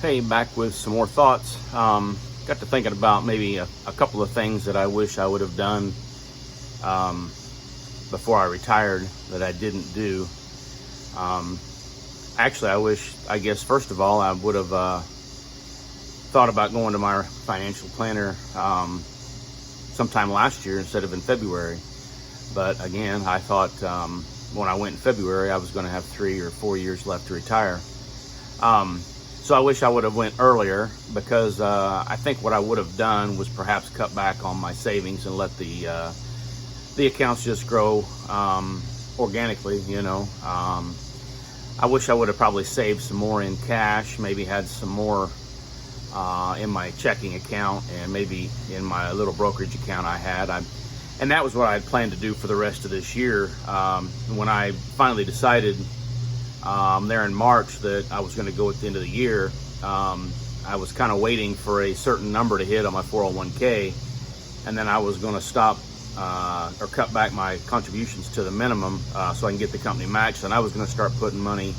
Hey, back with some more thoughts. Got to thinking about maybe a couple of things that I wish I would have done before I retired that I didn't do. Actually, I guess first of all, I would have thought about going to my financial planner sometime last year instead of in February. But again, I thought when I went in February, I was going to have 3 or 4 years left to retire. So I wish I would have went earlier, because I think what I would have done was perhaps cut back on my savings and let the accounts just grow organically, you know. I wish I would have probably saved some more in cash, maybe had some more in my checking account, and maybe in my little brokerage account I had. And that was what I had planned to do for the rest of this year. When I finally decided there in March that I was going to go at the end of the year, I was kind of waiting for a certain number to hit on my 401k, and then I was going to stop or cut back my contributions to the minimum so I can get the company matched, and I was going to start putting money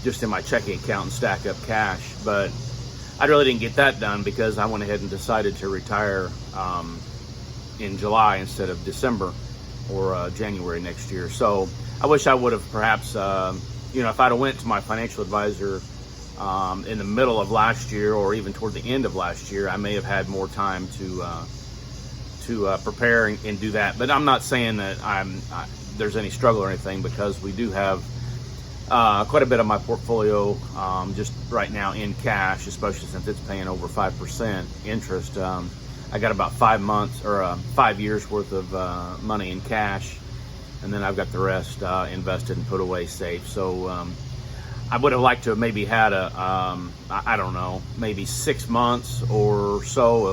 just in my checking account and stack up cash. But I really didn't get that done because I went ahead and decided to retire in July instead of December or January next year. So I wish I would have perhaps, if I'd have went to my financial advisor in the middle of last year or even toward the end of last year, I may have had more time to prepare and do that. But I'm not saying that there's any struggle or anything, because we do have quite a bit of my portfolio just right now in cash, especially since it's paying over 5% interest. I got about 5 months or 5 years worth of money in cash, and then I've got the rest invested and put away safe. So I would have liked to have maybe had I don't know, maybe 6 months or so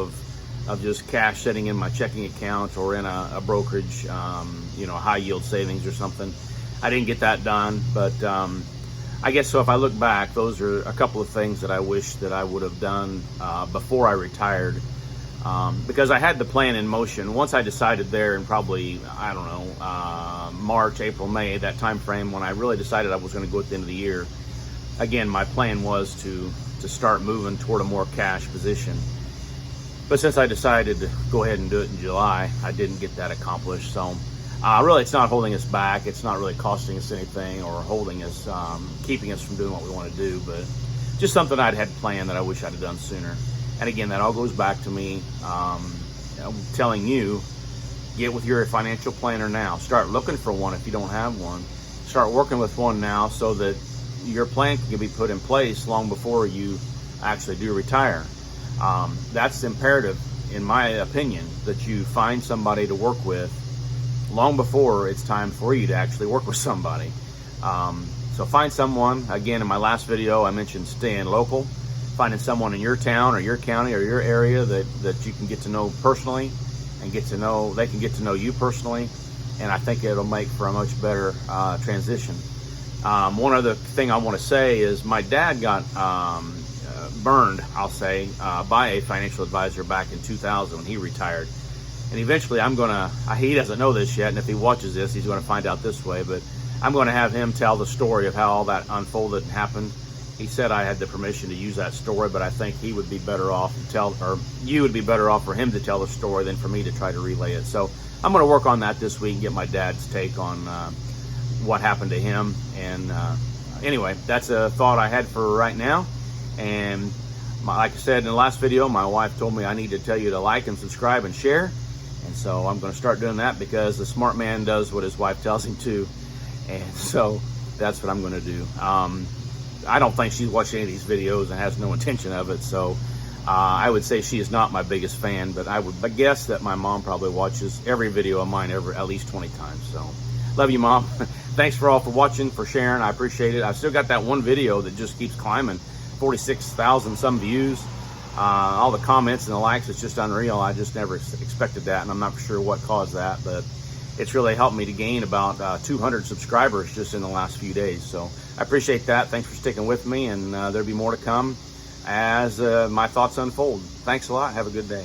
of just cash sitting in my checking account or in a brokerage, high yield savings or something. I didn't get that done, but I guess so. If I look back, those are a couple of things that I wish that I would have done before I retired. Because I had the plan in motion. Once I decided there in probably, March, April, May, that time frame when I really decided I was going to go at the end of the year, again, my plan was to start moving toward a more cash position. But since I decided to go ahead and do it in July, I didn't get that accomplished. So really, it's not holding us back. It's not really costing us anything or holding us, keeping us from doing what we want to do, but just something I'd had planned that I wish I'd have done sooner. And again, that all goes back to me telling you, get with your financial planner now. Start looking for one if you don't have one. Start working with one now so that your plan can be put in place long before you actually do retire. That's imperative, in my opinion, that you find somebody to work with long before it's time for you to actually work with somebody. So find someone. Again, in my last video, I mentioned staying local. Finding someone in your town or your county or your area that you can get to know personally, and they can get to know you personally, and I think it'll make for a much better transition. One other thing I want to say is my dad got burned, I'll say, by a financial advisor back in 2000 when he retired. And eventually he doesn't know this yet, and if he watches this, he's going to find out this way, but I'm going to have him tell the story of how all that unfolded and happened. He said I had the permission to use that story, but I think he would be better off you would be better off for him to tell the story than for me to try to relay it. So I'm going to work on that this week and get my dad's take on what happened to him. And anyway, that's a thought I had for right now. And like I said in the last video, my wife told me I need to tell you to like and subscribe and share. And so I'm going to start doing that, because the smart man does what his wife tells him to. And so that's what I'm going to do. I don't think she's watched any of these videos and has no intention of it, so I would say she is not my biggest fan, but I would guess that my mom probably watches every video of mine at least 20 times. So love you, Mom. Thanks for watching, for sharing. I appreciate it. I've still got that one video that just keeps climbing, 46,000 some views. All the comments and the likes, it's just unreal. I just never expected that, and I'm not sure what caused that, but it's really helped me to gain about 200 subscribers just in the last few days. So I appreciate that. Thanks for sticking with me, and there'll be more to come as my thoughts unfold. Thanks a lot. Have a good day.